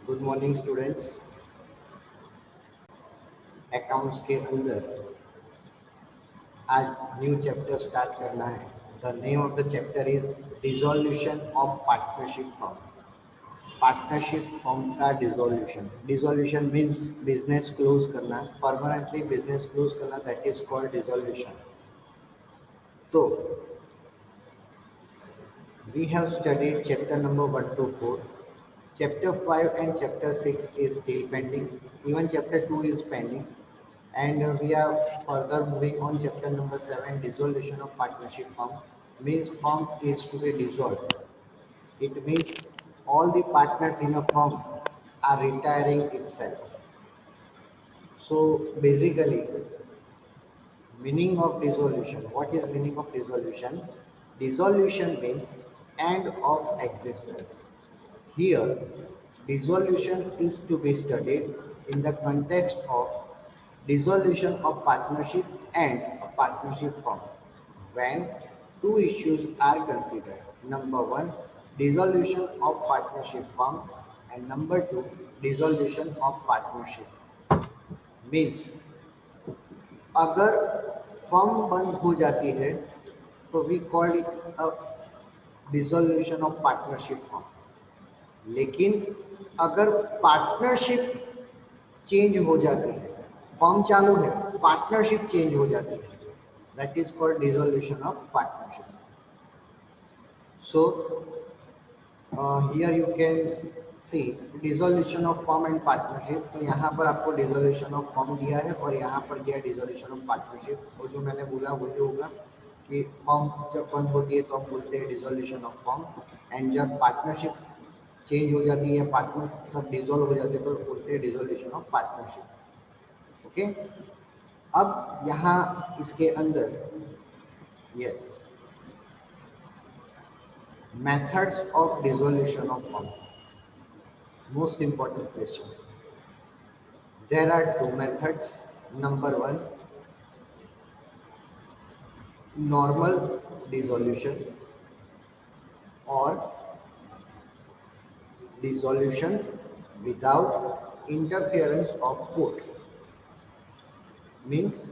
Good morning students. Accounts के अंदर आज न्यू चैप्टर स्टार्ट करना है। The name of the chapter is dissolution of partnership form. Partnership form का dissolution means business close करना, permanently business close करना, that is called dissolution. तो we have studied chapter number 1 to 4. Chapter 5 and chapter 6 is still pending. Even chapter 2 is pending. And we are further moving on chapter number 7, dissolution of partnership firm. Means firm is to be dissolved. It means all the partners in a firm are retiring itself. So basically, meaning of dissolution. What is meaning of dissolution? Dissolution means end of existence. Here, dissolution is to be studied in the context of dissolution of partnership and a partnership firm. When two issues are considered. Number one, dissolution of partnership firm, and number two, dissolution of partnership. Means अगर firm बंद हो जाती है तो we call it a dissolution of partnership firm. लेकिन अगर partnership change हो जाती है, फर्म चालू है, पार्टनरशिप चेंज हो जाती है, that is called dissolution of partnership. So here you can C dissolution of firm and partnership. तो यहाँ पर आपको डिसोल्यूशन ऑफ फर्म दिया है और यहाँ पर दिया डिसोल्यूशन ऑफ पार्टनरशिप। वो जो मैंने बोला वही होगा कि फर्म जब बंद होती है तो हम बोलते हैं डिसोल्यूशन ऑफ फर्म, एंड जब पार्टनरशिप चेंज हो जाती है, पार्टनर सब डिसॉल्व हो जाते हैं तो बोलते हैं डिसोल्यूशन ऑफ पार्टनरशिप। ओके, अब यहाँ इसके अंदर yes methods of dissolution of firm. Most important question. There are two methods. Number one, normal dissolution or dissolution without interference of court. Means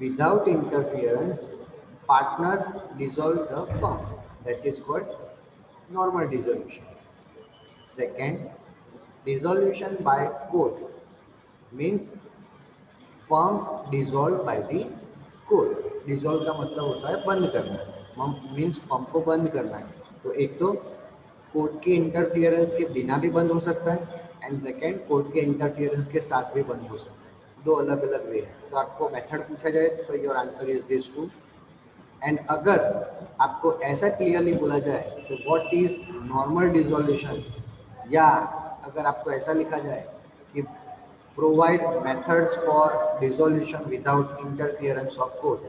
without interference, partners dissolve the firm. That is called normal dissolution. Second, dissolution by court means form dissolve by the court. Dissolve का मतलब होता है बंद करना, means form को बंद करना है। तो एक तो कोर्ट के इंटरफियरेंस के बिना भी बंद हो सकता है, एंड सेकेंड कोर्ट के इंटरफियरेंस के साथ भी बंद हो सकता है। दो अलग अलग वे है। तो आपको मेथड पूछा जाए तो your answer is this two. And अगर आपको ऐसा क्लियरली बोला जाए तो व्हाट इज नॉर्मल डिसोल्यूशन, या अगर आपको ऐसा लिखा जाए कि provide methods for dissolution without interference of court,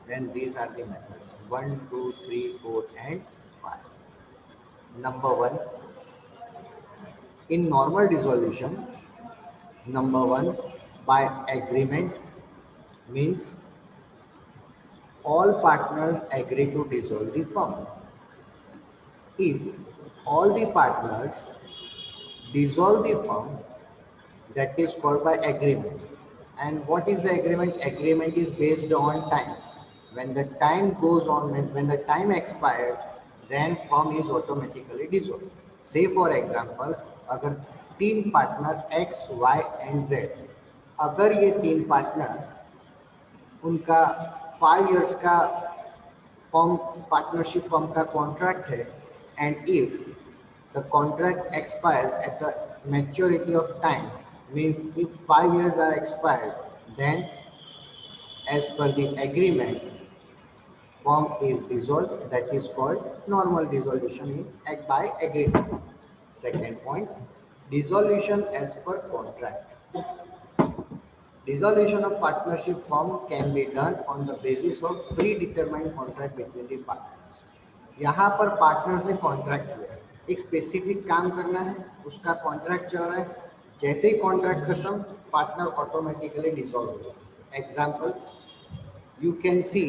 then these are the methods 1, 2, 3, 4 and 5. Number 1, in normal dissolution, number 1, by agreement means all partners agree to dissolve the firm. If all the partners dissolve the firm, that is called by agreement. And what is the agreement? Agreement is based on time. When the time goes on, when the time expired, then firm is automatically dissolved. Say for example, अगर तीन partner X, Y and Z, अगर ये तीन partner उनका 5 years का form partnership form का contract है, and if the contract expires at the maturity of time, means if 5 years are expired, then as per the agreement firm is dissolved. That is called normal dissolution by agreement. Second point, dissolution as per contract. Dissolution of partnership firm can be done on the basis of predetermined contract between the partners. यहाँ पर partners ने contract किया है, एक specific काम करना है, उसका कॉन्ट्रैक्ट चल रहा है, जैसे ही कॉन्ट्रैक्ट खत्म पार्टनर ऑटोमेटिकली डिसॉल्व हो जाए। Example, you can see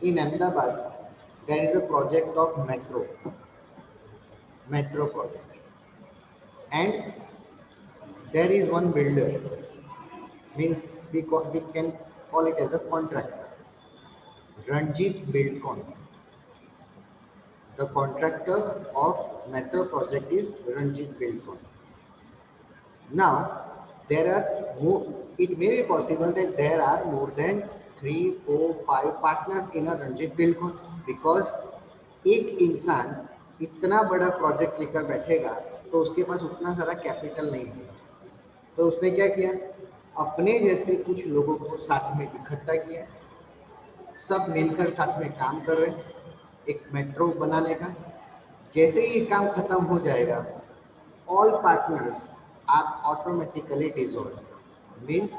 in Ahmedabad there is a project of metro project. and there is one builder, means we can call it as a contractor. Ranjit Buildcon. The contractor of metro project is Ranjit Buildcon. Now, there are more, it may be possible that there are more than 3, 4, 5 partners in a Ranjit Buildcon, because एक इंसान इतना बड़ा project लेकर बैठेगा तो उसके पास उतना सारा कैपिटल नहीं होगा। तो उसने क्या किया, अपने जैसे कुछ लोगों को साथ में इकट्ठा किया, सब मिलकर साथ में काम कर रहे हैं एक मेट्रो बनाने का। जैसे ही ये काम खत्म हो जाएगा, all partners are automatically dissolve, means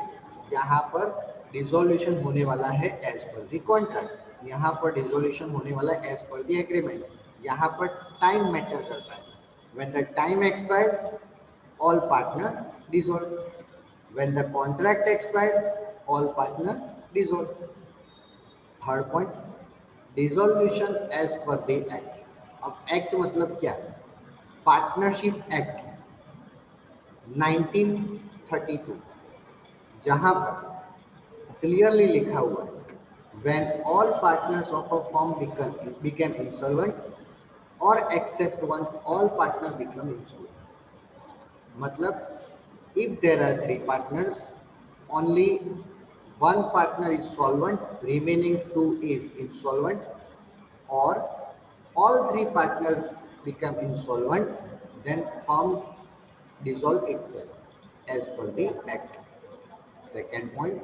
यहाँ पर डिसोल्यूशन होने वाला है एज पर द कॉन्ट्रैक्ट, यहाँ पर डिसोल्यूशन होने वाला है एज पर द एग्रीमेंट। यहाँ पर टाइम मैटर करता है। When the time expire, all partner dissolve. When the contract expired, all partner dissolve. Third point, dissolution as per the act. अब एक्ट मतलब क्या, पार्टनरशिप एक्ट 1932, जहां पर क्लियरली लिखा हुआ है, when all partners of a firm become insolvent और except one, all partner become insolvent. मतलब if there are 3 partners, only one partner is solvent, remaining 2 is insolvent, or all 3 partners become insolvent, then firm dissolve itself as per the act. Second point,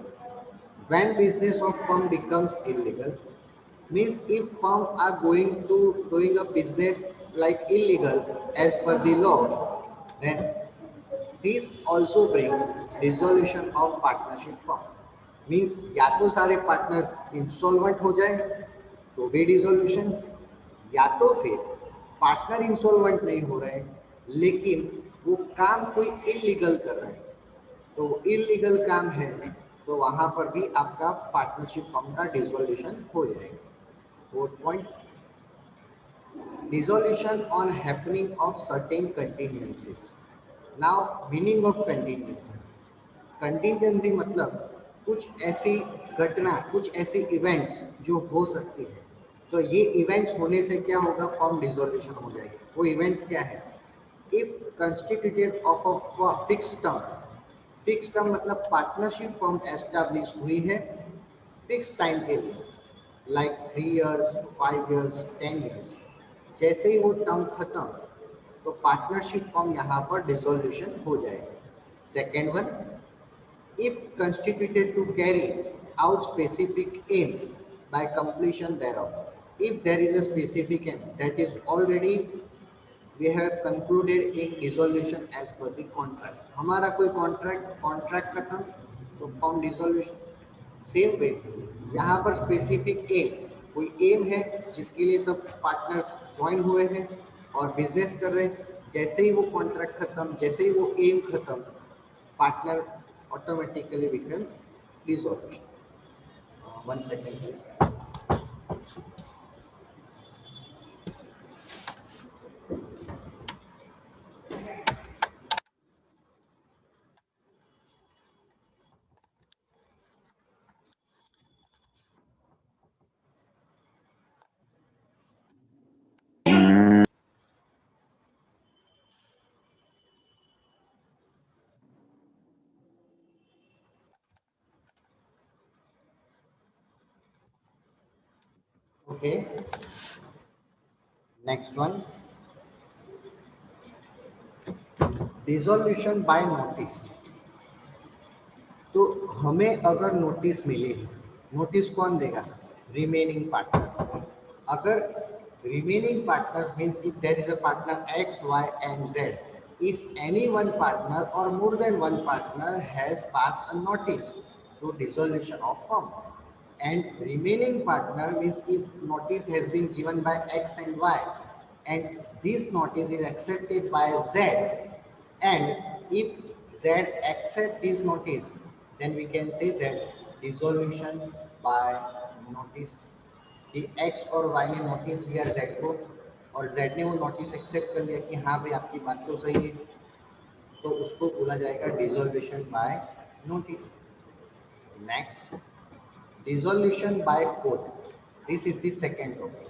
when business of firm becomes illegal, means if firm are going to doing a business like illegal as per the law, then this also brings dissolution of partnership firm। Means या तो सारे partners insolvent हो जाए तो भी dissolution, या तो फिर पार्टनर इंसॉल्वेंट नहीं हो रहे लेकिन वो काम कोई इलीगल कर रहे हैं, तो इलीगल काम है तो वहां पर भी आपका पार्टनरशिप फर्म का डिसोल्यूशन हो जाएगा। Fourth point, dissolution on happening of certain contingencies। Now, meaning of contingency, contingency मतलब कुछ ऐसी घटना, कुछ ऐसी इवेंट्स जो हो सकती है, तो ये इवेंट्स होने से क्या होगा, फॉर्म डिसोल्यूशन हो जाएगी। वो इवेंट्स क्या है, if constituted of a fix term, fix term मतलब पार्टनरशिप फॉर्म एस्टैब्लिश हुई है फिक्स टाइम के लिए, लाइक 3 years, 5 years, 10 years। जैसे ही वो टर्म खत्म तो पार्टनरशिप फॉर्म यहाँ पर डिसोल्यूशन हो जाएगा। Second one, if constituted to carry out specific aim by completion thereof। If there is a specific aim that is already we have concluded in dissolution as per the contract, हमारा कोई contract खत्म तो form dissolution. Same way यहाँ पर specific M, कोई M है जिसके लिए सब पार्टनर्स ज्वाइन हुए हैं और बिजनेस कर रहे हैं, जैसे ही वो कॉन्ट्रैक्ट खत्म, जैसे ही वो एम खत्म, partner automatically becomes dissolution। One second please। Okay, next one, dissolution by notice। तो हमें अगर नोटिस मिली, नोटिस कौन देगा, रिमेनिंग पार्टनर्स। अगर remaining partners means if there is a partner X Y and Z, if any one partner और more than one partner has pass a notice to dissolution of firm, and remaining partner means if notice has been given by x and y and this notice is accepted by z, and if z accept this notice, then we can say that dissolution by notice, कि x और y ने notice दिया z को और z ने वो notice accept कर लिया कि हाँ भाई आपकी बात तो सही है, तो उसको बोला जाएगा dissolution by notice. Next, dissolution by court, this is the second topic.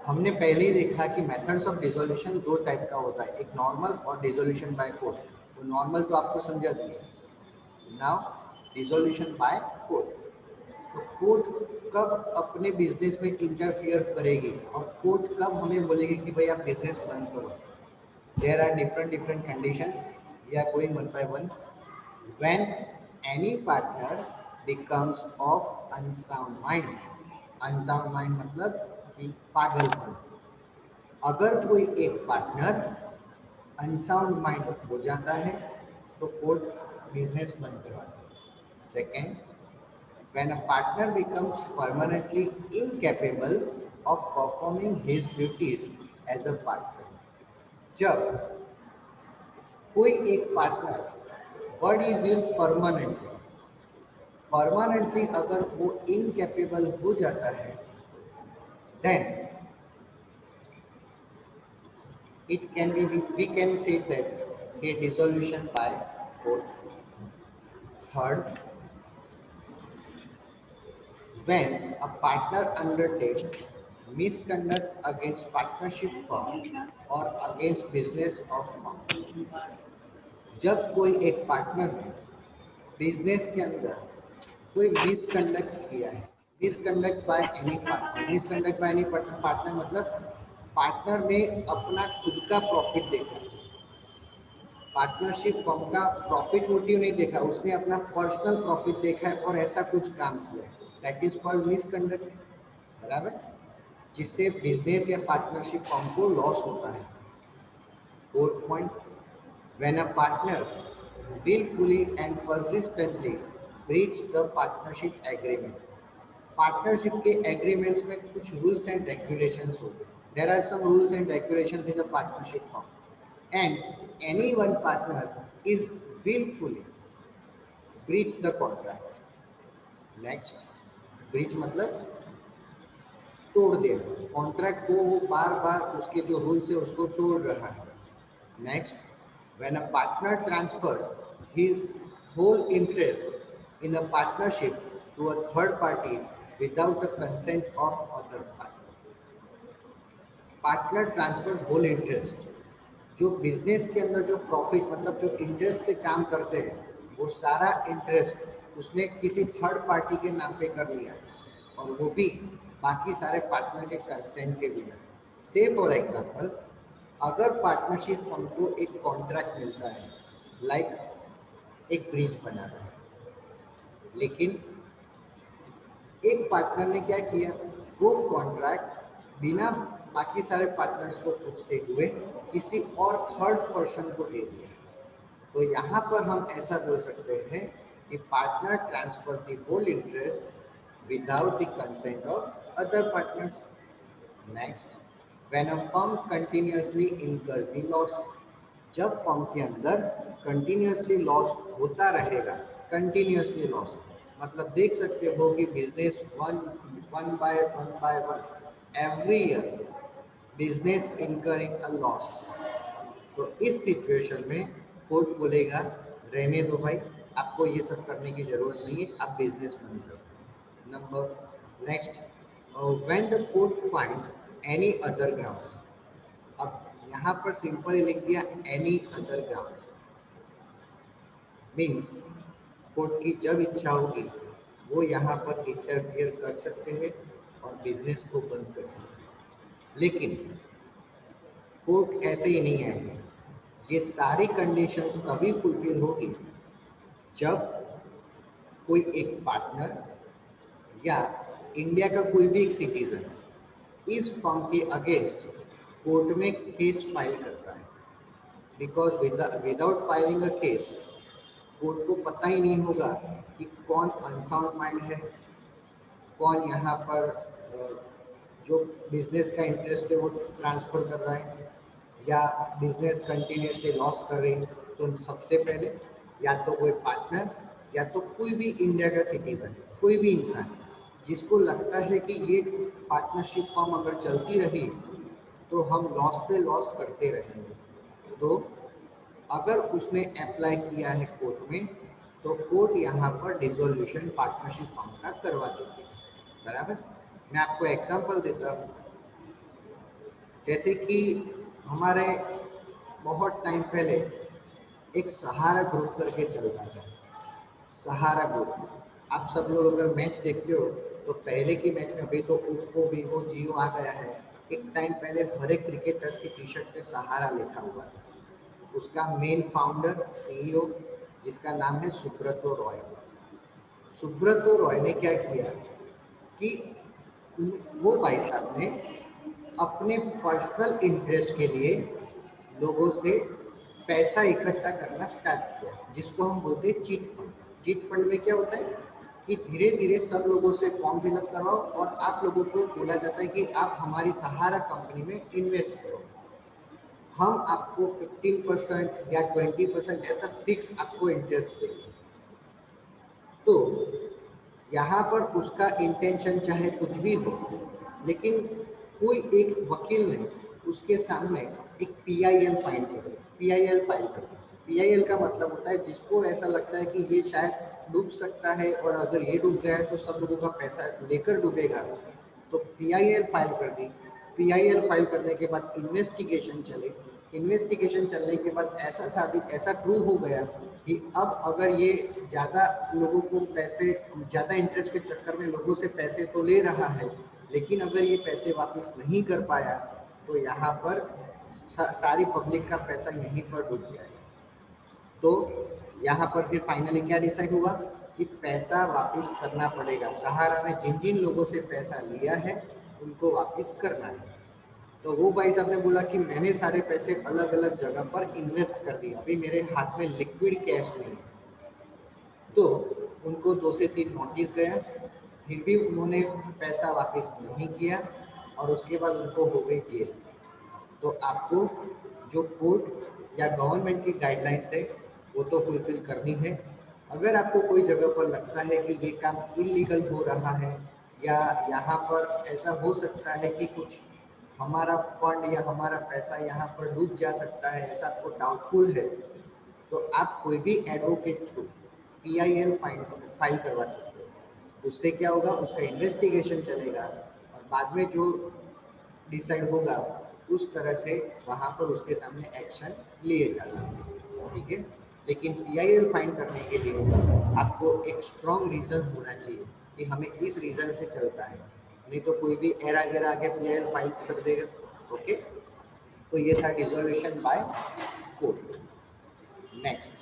हमने पहले ही देखा कि मेथड्स ऑफ डिसोल्यूशन दो टाइप का होता है, एक नॉर्मल और डिसोल्यूशन बाय कोर्ट। तो नॉर्मल तो आपको समझा दिए, नाउ डिसोल्यूशन बाय कोर्ट। तो कोर्ट कब अपने बिजनेस में इंटरफियर करेगी और कोर्ट कब हमें बोलेगी कि भाई आप बिजनेस बंद करो। There are different different conditions, we are going one by one. When any partner becomes of unsound mind, unsound mind मतलब कि पागलपन। अगर कोई एक पार्टनर अनसाउंड माइंड हो जाता है तो कोर्ट बिजनेस बंद करवाता है। Second, when a partner becomes permanently incapable of performing his duties as a partner, जब कोई एक partner, word is use permanently, permanently अगर वो इनकेपेबल हो जाता है then it can be, we can say that a dissolution by court. Third, when a partner undertakes misconduct against partnership firm or against business of firm, जब कोई एक partner ने business के अंदर कोई मिसकंडक्ट किया है, misconduct bye any partner, misconduct bye any partner मतलब पार्टनर ने अपना खुद का प्रॉफिट देखा, पार्टनरशिप फर्म का प्रॉफिट मोटिव नहीं देखा, उसने अपना पर्सनल प्रॉफिट देखा है और ऐसा कुछ काम किया है, दैट इज कॉल्ड मिसकंडक्ट। बराबर, जिससे बिजनेस या पार्टनरशिप फर्म को लॉस होता है। Fourth point, when a partner willfully and persistently breach the partnership agreement, partnership के एग्रीमेंट्स में कुछ रूल्स एंड रेगुलेशंस होते हैं, there are some rules and regulations in the partnership form and any one partner is willfully breach the contract। Next, breach मतलब तोड़ देना contract को, वो बार बार उसके जो रूल्स है उसको तोड़ रहा है। Next, when a partner transfers his whole interest in a partnership to a third party without the consent of other party, partner transfer whole interest, जो बिजनेस के अंदर जो प्रॉफिट मतलब जो इंटरेस्ट से काम करते हैं वो सारा इंटरेस्ट उसने किसी थर्ड पार्टी के नाम पे कर लिया और वो भी बाकी सारे पार्टनर के कंसेंट के बिना। से फॉर एग्जांपल, अगर पार्टनरशिप हमको एक कॉन्ट्रैक्ट मिलता है, लाइक एक ब्रिज बनाना है, लेकिन एक पार्टनर ने क्या किया, वो कॉन्ट्रैक्ट बिना बाकी सारे पार्टनर्स को पूछते हुए किसी और थर्ड पर्सन को दे दिया, तो यहाँ पर हम ऐसा बोल सकते हैं कि partner transfer the whole interest without the consent of other partners. Next, when a firm continuously incurs the loss, जब फर्म के अंदर कंटिन्यूअसली लॉस होता रहेगा, कंटिन्यूअसली लॉस मतलब देख सकते हो कि business one one by one every year business incurring a loss, तो इस सिचुएशन में कोर्ट बोलेगा रहने दो भाई, आपको ये सब करने की जरूरत नहीं है, आप बिजनेस बंद करो। Number next, when the court finds any other grounds, अब यहाँ पर सिंपल लिख दिया any other grounds, means court की जब इच्छा होगी वो यहाँ पर इंटरफियर कर सकते हैं और बिजनेस को बंद कर सकते हैं। लेकिन कोर्ट ऐसे ही नहीं आएंगे, ये सारी कंडीशंस तभी फुलफिल होगी जब कोई एक पार्टनर या इंडिया का कोई भी एक सिटीजन इस फर्म के अगेंस्ट कोर्ट में केस फाइल करता है, because without filing a case court को पता ही नहीं होगा कि कौन अनसाउंड माइंड है, कौन यहाँ पर जो बिजनेस का इंटरेस्ट है वो ट्रांसफर कर रहा है या बिजनेस कंटिन्यूसली लॉस कर रही है। तो सबसे पहले या तो कोई पार्टनर या तो कोई भी इंडिया का सिटीजन, कोई भी इंसान जिसको लगता है कि ये पार्टनरशिप फॉर्म अगर चलती रही तो हम लॉस पे लॉस करते रहेंगे, तो अगर उसने अप्लाई किया है कोर्ट में तो कोर्ट यहाँ पर डिसोल्यूशन पार्टनरशिप फॉर्म का करवा देगी। बराबर। मैं आपको एग्जांपल देता हूँ। जैसे कि हमारे बहुत टाइम पहले एक सहारा ग्रुप करके चलता था। सहारा ग्रुप, आप सब लोग अगर मैच देखते हो तो पहले की मैच में, अभी तो ओप्पो वीवो जियो आ गया है, एक टाइम पहले हर एक क्रिकेटर्स की टी शर्ट पे सहारा लिखा हुआ था। उसका मेन फाउंडर सीईओ जिसका नाम है सुब्रतो रॉय। सुब्रतो रॉय ने क्या किया कि वो भाई साहब ने अपने पर्सनल इंटरेस्ट के लिए लोगों से पैसा इकट्ठा करना स्टार्ट किया, जिसको हम बोलते हैं चीट फंड। चीट फंड में क्या होता है कि धीरे धीरे सब लोगों से फॉर्म फिलअप करवाओ और आप लोगों को बोला जाता है कि आप हमारी सहारा कंपनी में इन्वेस्ट करो, हम आपको 15% या 20% ऐसा फिक्स आपको इंटरेस्ट देंगे। तो यहाँ पर उसका इंटेंशन चाहे कुछ भी हो, लेकिन कोई एक वकील ने उसके सामने एक पीआईएल फाइल कर दी। पीआईएल फाइल कर दी। पीआईएल का मतलब होता है जिसको ऐसा लगता है कि ये शायद डूब सकता है और अगर ये डूब गया है तो सब लोगों का पैसा लेकर डूबेगा, तो पीआईएल फाइल कर दी। पीआईएल फाइल करने के बाद इन्वेस्टिगेशन चले। इन्वेस्टिगेशन चलने के बाद ऐसा साबित, ऐसा प्रूव हो गया कि अब अगर ये ज़्यादा लोगों को पैसे, ज़्यादा इंटरेस्ट के चक्कर में लोगों से पैसे तो ले रहा है, लेकिन अगर ये पैसे वापस नहीं कर पाया तो यहाँ पर सारी पब्लिक का पैसा यहीं पर डूब जाएगा। तो यहाँ पर फिर फाइनली क्या डिसाइड हुआ कि पैसा वापस करना पड़ेगा। सहारा ने जिन जिन लोगों से पैसा लिया है उनको वापस करना है। तो वो भाई साहब ने बोला कि मैंने सारे पैसे अलग अलग जगह पर इन्वेस्ट कर दिए, अभी मेरे हाथ में लिक्विड कैश नहीं है। तो उनको 2 से 3 नोटिस गया, फिर भी उन्होंने पैसा वापस नहीं किया और उसके बाद उनको हो गई जेल। तो आपको जो कोर्ट या गवर्नमेंट की गाइडलाइंस है वो तो फुलफिल करनी है। अगर आपको कोई जगह पर लगता है कि ये काम इलीगल हो रहा है या यहाँ पर ऐसा हो सकता है कि कुछ हमारा फंड या हमारा पैसा यहाँ पर डूब जा सकता है, ऐसा आपको डाउटफुल है, तो आप कोई भी advocate through PIL file file करवा सकते हो। उससे क्या होगा, उसका इन्वेस्टिगेशन चलेगा और बाद में जो डिसाइड होगा उस तरह से वहाँ पर उसके सामने एक्शन लिए जा सकते हैं। ठीक है। लेकिन पीआईएल फाइंड करने के लिए आपको एक स्ट्रॉन्ग रीज़न होना चाहिए कि हमें इस रीज़न से चलता है, नहीं तो कोई भी एरा गेरा आगे पीआईएल फाइल कर देगा। ओके। तो ये था डिसोल्यूशन बाय कोर्ट। नेक्स्ट,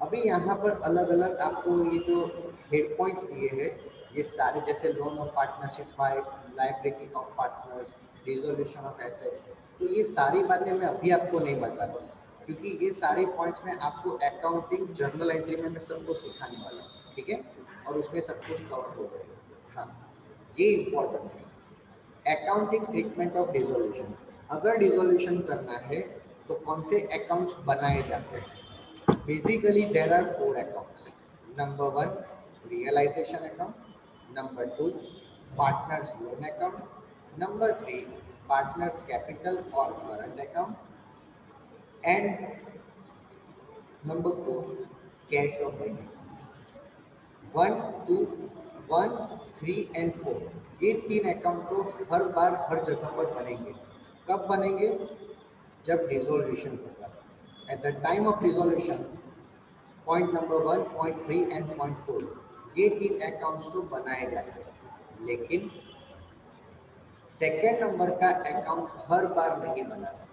अभी यहाँ पर अलग अलग आपको ये जो हेड पॉइंट्स दिए हैं, ये सारे जैसे loan of partnership by liability of partners, dissolution of assets, तो ये सारी बातें मैं अभी आपको नहीं बता रहा क्योंकि ये सारे पॉइंट्स में आपको अकाउंटिंग जर्नल एंट्री में मैं सबको सिखाने वाला हूँ। ठीक है। और उसमें सब कुछ कवर हो गया। हाँ, ये इम्पोर्टेंट है। अकाउंटिंग ट्रीटमेंट ऑफ डिसोल्यूशन, अगर डिसोल्यूशन करना है तो कौन से अकाउंट्स बनाए जाते हैं। Basically, there are 4 accounts. Number one, realization account. Number two, partners loan account. Number three, partners capital or current account. And number four, cash or bank. One two, one, three and four, ये 3 account तो हर बार हर जगह पर बनेंगे। कब बनेंगे? जब dissolution होगा। At the time of dissolution, point number 1, point 3 and point 4, ये 3 अकाउंट्स तो बनाए जाते हैं, लेकिन सेकेंड नंबर का अकाउंट हर बार नहीं बनाना।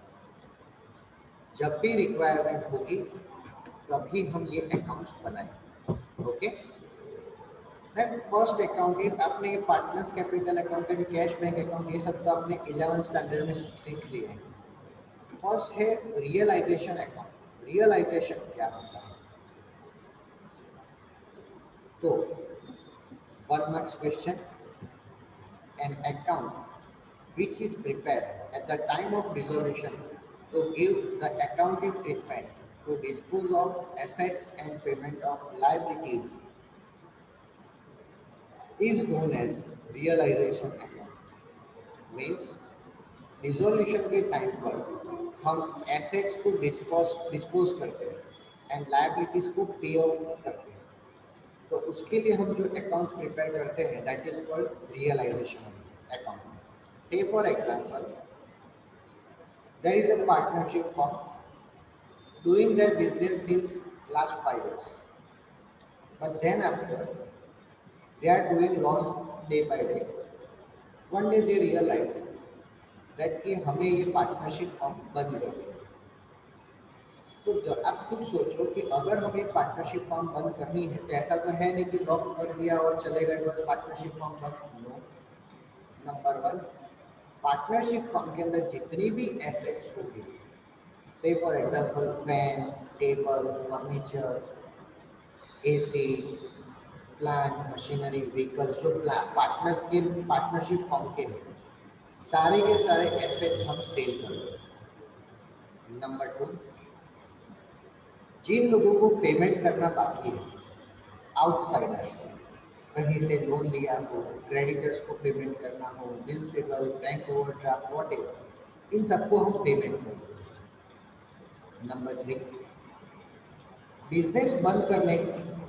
जब भी रिक्वायरमेंट होगी तभी हम ये अकाउंट्स बनाएंगे। ओके। फर्स्ट अकाउंट इज, आपने ये partners capital account and cash bank account ये सब तो आपने 11th स्टैंडर्ड में सीख लिया है। फर्स्ट है रियलाइजेशन अकाउंट। रियलाइजेशन क्या होता है? तो 1 marks question, an account which is prepared at the time of dissolution to give the accounting treatment to dispose of assets and payment of liabilities is known as realization account। Means dissolution के time पर हम assets को dispose करते हैं and liabilities को पे out करते हैं। तो उसके लिए हम जो अकाउंट्स प्रिपेयर करते हैं that is called realisation account. Say for example there is a partnership form doing their business since last 5 years. But then after they are doing loss day by day. One day they realize that कि हमें ये partnership form बंद कर दिया। तो जब आप खुद सोचो कि अगर हमें पार्टनरशिप फॉर्म बंद करनी है तो ऐसा तो है नहीं कि लॉक कर दिया और चले गए बस पार्टनरशिप फॉर्म बंद। No. Number one, partnership form के अंदर जितनी भी एसेट्स होगी, say for example fan, table, furniture, AC, plant, machinery, vehicles जो पार्टनर्स के पार्टनरशिप फॉर्म के हैं, सारे के सारे एसेट्स हम सेल कर रहे हैं। नंबर टू, जिन लोगों को पेमेंट करना बाकी है, आउटसाइडर्स, कहीं से लोन लिया हो, क्रेडिटर्स को पेमेंट करना हो, bills payable, bank overdraft, what इन सबको हम पेमेंट करें। नंबर थ्री, बिजनेस बंद करने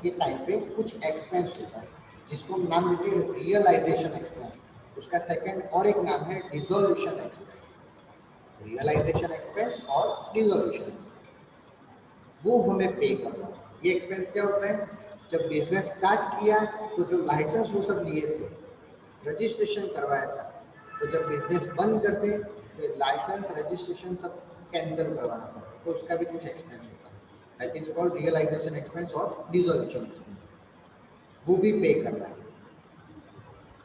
के टाइम पे कुछ एक्सपेंस होता है जिसको हम नाम देते हैं रियलाइजेशन एक्सपेंस। उसका सेकंड और एक नाम है डिसोल्यूशन एक्सपेंस। रियलाइजेशन एक्सपेंस और डिसोल्यूशन एक्सपेंस वो हमें पे करना है। ये एक्सपेंस क्या होता है? जब बिजनेस स्टार्ट किया तो जो लाइसेंस वो सब लिए थे, रजिस्ट्रेशन करवाया था, तो जब बिजनेस बंद करते तो लाइसेंस रजिस्ट्रेशन सब कैंसिल करवाना पड़ता है, तो उसका भी कुछ एक्सपेंस होता है। That is called realisation expense और डिसोल्यूशन एक्सपेंस। वो भी पे करना है।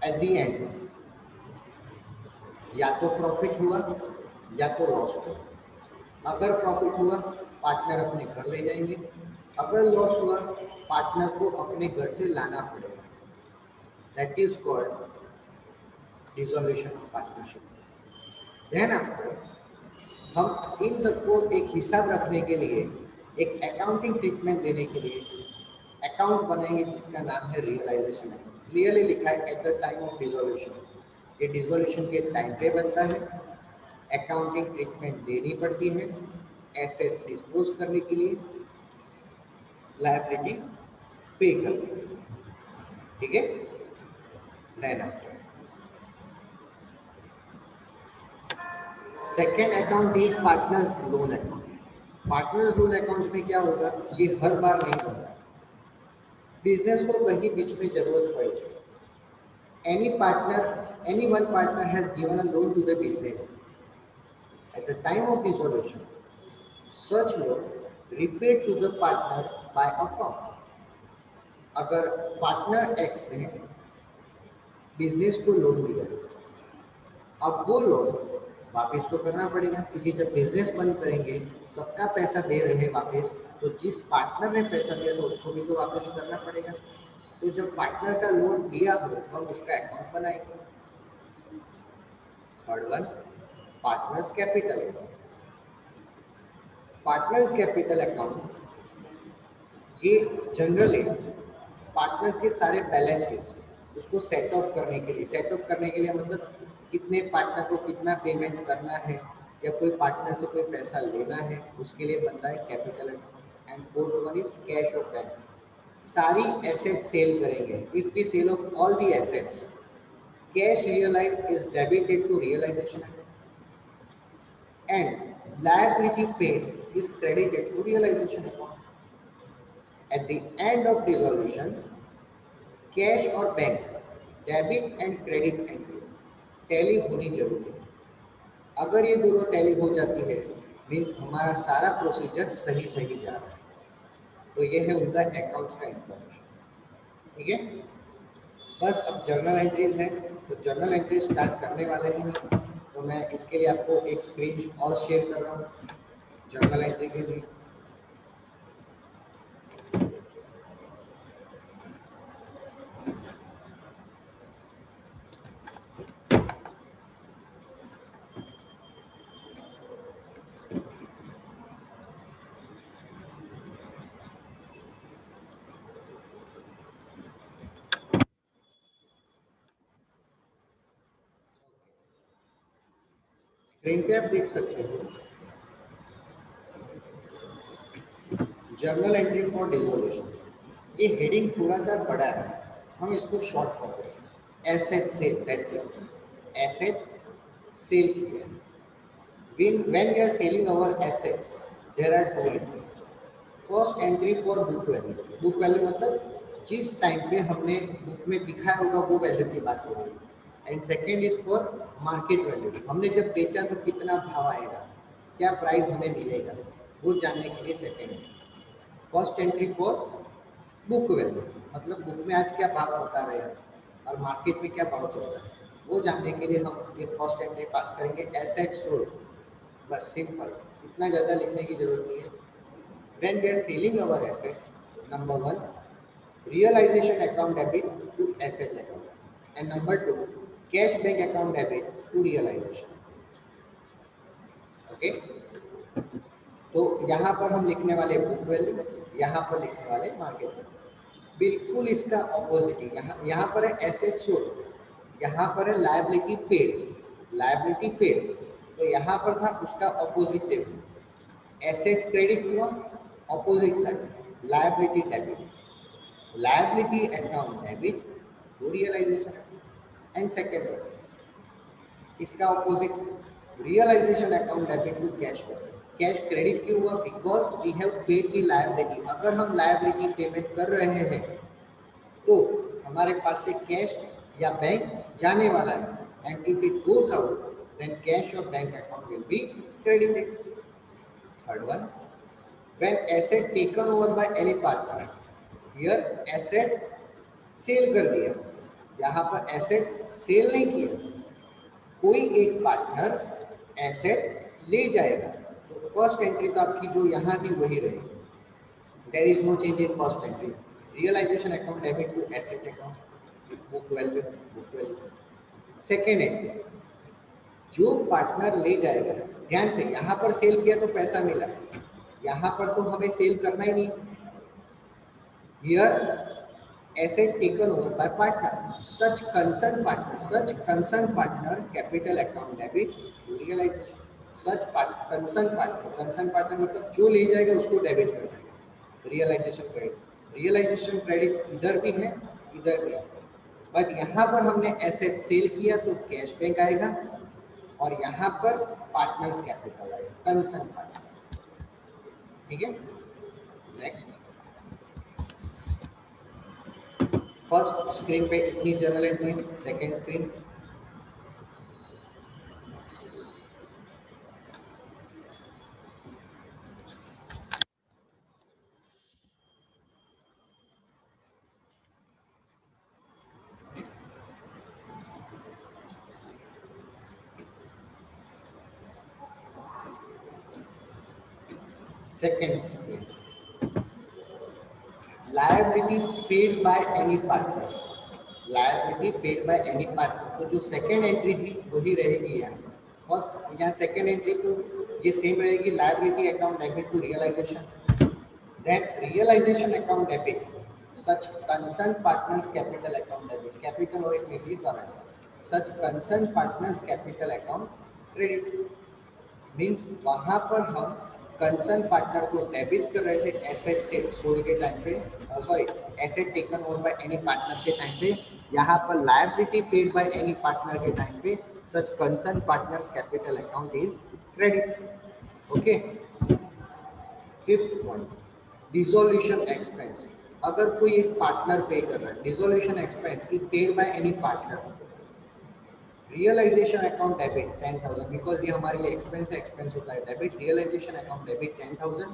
एट द एंड या तो प्रॉफिट हुआ या तो लॉस हुआ। अगर प्रॉफिट हुआ पार्टनर अपने घर ले जाएंगे, अगर लॉस हुआ पार्टनर को अपने घर से लाना पड़ेगा। That is called dissolution of partnership. Then after हम इन सबको एक हिसाब रखने के लिए, एक अकाउंटिंग ट्रीटमेंट देने के लिए अकाउंट बनाएंगे जिसका नाम है रियलाइजेशन अकाउंट। क्लियरली लिखा है at the time of dissolution. ये डिसोल्यूशन के टाइम पे बनता है। अकाउंटिंग ट्रीटमेंट देनी पड़ती है एसेट डिस्पोज करने के लिए, लायबिलिटी पे करने के लिए। ठीक है। Then after second account is partners loan account. Partners loan account में क्या होगा, ये हर बार नहीं होगा। बिजनेस को कहीं बीच में जरूरत पड़े, any one partner has given a loan to the business at the time of dissolution, such loan repaid to the partner by a firm। अगर पार्टनर एक्स ने बिजनेस को लोन दिया, अब वो लोन वापस तो करना पड़ेगा क्योंकि जब बिजनेस बंद करेंगे सबका पैसा दे रहे हैं वापस, तो जिस पार्टनर ने पैसा दिया तो उसको भी तो वापस करना पड़ेगा। तो जब पार्टनर का लोन दिया हो तो हम उसका अकाउंट बनाएंगे। Third one, partners capital account. Partners capital account ये जनरली पार्टनर्स के सारे बैलेंसेस उसको सेटअप करने के लिए, सेटअप करने के लिए मतलब कितने पार्टनर को कितना पेमेंट करना है या कोई पार्टनर से कोई पैसा लेना है, उसके लिए बनता है capital account. And fourth one is cash of bank. सारी एसेट सेल करेंगे, if we sell off all the assets, cash realise is debited to realisation account and liability paid is credited to realization account। At the end of dissolution, cash और bank debit and credit entry tally होनी जरूरी है। अगर ये दोनों tally हो जाती है मीन्स हमारा सारा प्रोसीजर सही सही जा रहा है। तो ये है उनका अकाउंट्स का इंफॉर्मेशन। ठीक है। बस अब जर्नल एंट्रीज है, तो जर्नल एंट्री स्टार्ट करने वाले हैं। तो मैं इसके लिए आपको एक स्क्रीन और शेयर कर रहा हूँ जर्नल एंट्री के लिए। स्क्रीन पे आप देख सकते हो जर्नल एंट्री फॉर डिसोल्यूशन, ये हेडिंग थोड़ा सा बड़ा है, हम इसको शॉर्ट कर रहे हैं asset sell, that's it, asset sell किया। When we are selling our assets, there are two entries. First entry for book value. Book value मतलब जिस टाइम पे हमने बुक में दिखाया होगा वो वैल्यू की बात हो रही है। And second is for market value, हमने जब बेचा तो कितना भाव आएगा, क्या प्राइस हमें मिलेगा, वो जानने के लिए सेकेंड है। First entry for book value मतलब बुक में आज क्या भाव बता रहे हैं और मार्केट में क्या भाव चल रहा है, वो जानने के लिए हम ये फर्स्ट एंट्री पास करेंगे एसेट सोल्ड, बस सिंपल, इतना ज़्यादा लिखने की जरूरत नहीं है। When we are selling our asset, number one, realization account debit to asset account, and number two, cash bank account debit to realization. Okay, तो यहाँ पर हम लिखने वाले बुक वैल्यू, यहाँ पर लिखने वाले मार्केट वैल्यू, बिल्कुल इसका ऑपोजिट है। यहाँ पर है एसेट सोल्ड, यहाँ पर है लायबिलिटी पेड, लायबिलिटी पेड, तो यहाँ पर था उसका ऑपोजिट देखो, एसेट क्रेडिट हुआ, opposite side liability debit, liability account debit to realisation, and second इसका opposite realisation account debit to cash, cash credit क्यों हुआ, because we have paid the liability, अगर हम लायबिलिटी पेमेंट कर रहे हैं तो हमारे पास से कैश या बैंक जाने वाला है, and if it goes out then cash और bank account will be credited. Third one, when asset taken over by any partner, here asset sale कर दिया, यहाँ पर एसेट सेल नहीं किया, कोई एक पार्टनर एसेट ले जाएगा, तो फर्स्ट एंट्री तो आपकी जो यहाँ थी वही रहेगी, there is no change in first entry, realisation account debit to asset account, book value, book value. Second entry, जो पार्टनर ले जाएगा, ध्यान से यहाँ पर सेल किया तो पैसा मिला, यहाँ पर तो हमें सेल करना ही नहीं, here asset taken over by partner, such concerned partner capital account debit to realization, concerned partner मतलब जो ले जाएगा उसको डेबिट करना है, रियलाइजेशन क्रेडिट इधर भी है इधर भी है, बट यहाँ पर हमने एसेट सेल किया तो कैश बैंक आएगा और यहाँ पर पार्टनर्स कैपिटल आएगा, कंसर्न पार्टनर। ठीक है, नेक्स्ट, फर्स्ट स्क्रीन पे इतनी journal entry, second screen second screen, liability paid by any partner, liability paid by any partner, तो जो सेकेंड एंट्री थी वही रहेगी यहाँ, फर्स्ट यहाँ सेकेंड एंट्री तो ये सेम रहेगी, liability account debit to realisation, then realisation account debit such concern partners capital account debit, capital और एक में भी current, such concern partners capital account credit, means वहाँ पर हम कंसर्न पार्टनर को डेबिट कर रहे थे एसेट से सोल्ड के टाइम पे, sorry asset taken over by any partner के टाइम पे, यहाँ पर liability paid by any partner के टाइम पे such concern partners capital account is credit. Okay, fifth one, dissolution expense, अगर कोई एक पार्टनर पे कर रहा है, dissolution expense is paid by any partner, realisation account debit 10,000, because ये हमारे लिए एक्सपेंस है, एक्सपेंस होता है debit, realisation account debit 10,000,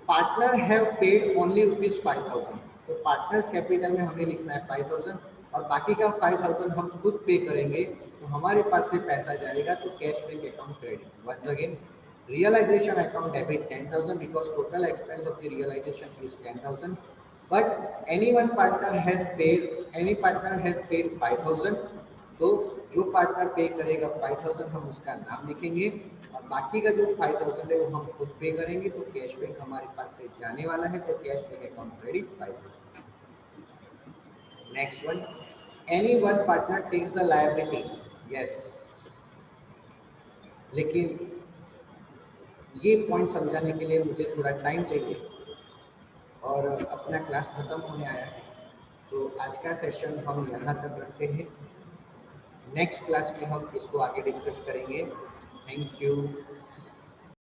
partner have paid only ₹5,000, तो पार्टनर्स कैपिटल में हमें लिखना है 5,000 और बाकी का 5,000 हम खुद पे करेंगे, तो हमारे पास से पैसा जाएगा तो cash bank account credit. Once again, realization account debit 10,000 because total expense of the realization is 10,000, but any partner has paid 5,000, तो जो पार्टनर पे करेगा 5,000 हम उसका नाम लिखेंगे और बाकी का जो 5,000 है वो हम खुद पे करेंगे, तो कैश बैंक हमारे पास से जाने वाला है, तो cash bank account credit 5,000। Next one, any one partner takes the liability, yes, लेकिन ये पॉइंट समझाने के लिए मुझे थोड़ा टाइम चाहिए। और अपना क्लास ख़त्म होने आया है, तो आज का सेशन हम यहाँ तक रखते हैं। नेक्स्ट क्लास में हम इसको आगे डिस्कस करेंगे। Thank you.